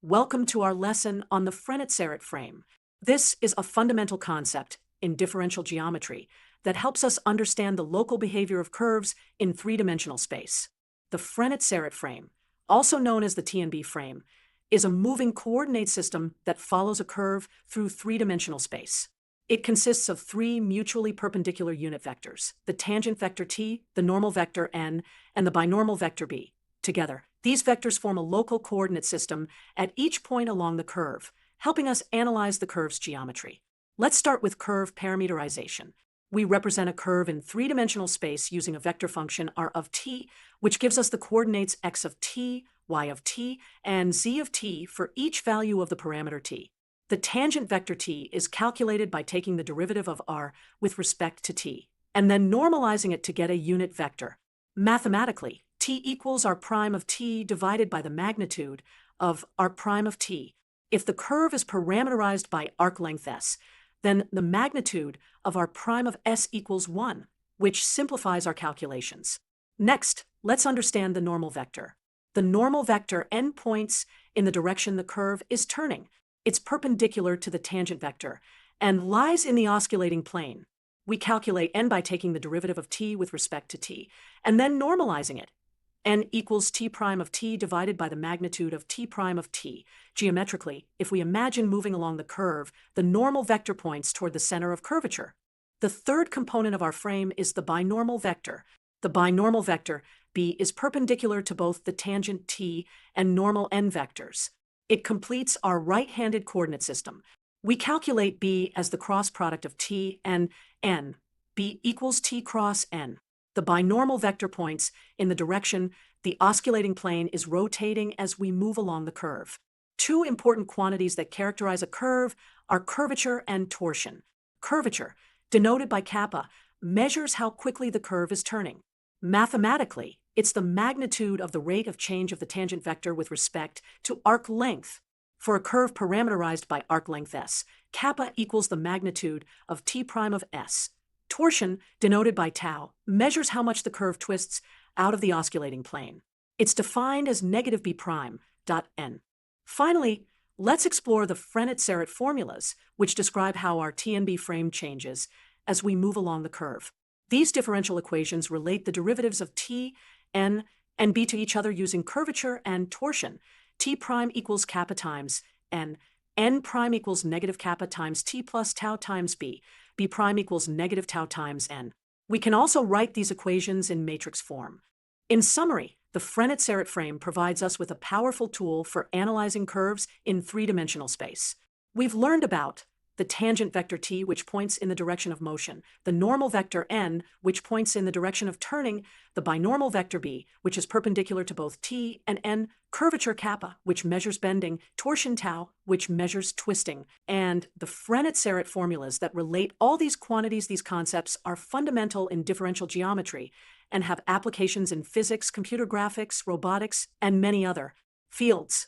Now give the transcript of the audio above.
Welcome to our lesson on the Frenet-Serret frame. This is a fundamental concept in differential geometry that helps us understand the local behavior of curves in three-dimensional space. The Frenet-Serret frame, also known as the TNB frame, is a moving coordinate system that follows a curve through three-dimensional space. It consists of three mutually perpendicular unit vectors, the tangent vector t, the normal vector n, and the binormal vector b. Together, these vectors form a local coordinate system at each point along the curve, helping us analyze the curve's geometry. Let's start with curve parameterization. We represent a curve in three-dimensional space using a vector function r of t, which gives us the coordinates x of t, y of t, and z of t for each value of the parameter t. The tangent vector t is calculated by taking the derivative of r with respect to t, and then normalizing it to get a unit vector. Mathematically, t equals r prime of t divided by the magnitude of r prime of t. If the curve is parameterized by arc length s, then the magnitude of r prime of s equals 1, which simplifies our calculations. Next, let's understand the normal vector. The normal vector n points in the direction the curve is turning. It's perpendicular to the tangent vector and lies in the osculating plane. We calculate n by taking the derivative of t with respect to t, and then normalizing it. N equals t prime of t divided by the magnitude of t prime of t. Geometrically, if we imagine moving along the curve, the normal vector points toward the center of curvature. The third component of our frame is the binormal vector. The binormal vector b is perpendicular to both the tangent t and normal n vectors. It completes our right-handed coordinate system. We calculate b as the cross product of t and n. b equals t cross n. The binormal vector points in the direction the osculating plane is rotating as we move along the curve. Two important quantities that characterize a curve are curvature and torsion. Curvature, denoted by kappa, measures how quickly the curve is turning. Mathematically, it's the magnitude of the rate of change of the tangent vector with respect to arc length. For a curve parameterized by arc length s, kappa equals the magnitude of t prime of s. Torsion, denoted by tau, measures how much the curve twists out of the osculating plane. It's defined as negative b prime dot n. Finally, let's explore the Frenet-Serret formulas, which describe how our TNB frame changes as we move along the curve. These differential equations relate the derivatives of t, n, and b to each other using curvature and torsion. T prime equals kappa times n prime equals negative kappa times t plus tau times b prime equals negative tau times n. We can also write these equations in matrix form. In summary, the Frenet-Serret frame provides us with a powerful tool for analyzing curves in three-dimensional space. We've learned about the tangent vector t, which points in the direction of motion, the normal vector n, which points in the direction of turning, the binormal vector b, which is perpendicular to both t and n, curvature kappa, which measures bending, torsion tau, which measures twisting, and the Frenet-Serret formulas that relate all these quantities. These concepts are fundamental in differential geometry and have applications in physics, computer graphics, robotics, and many other fields.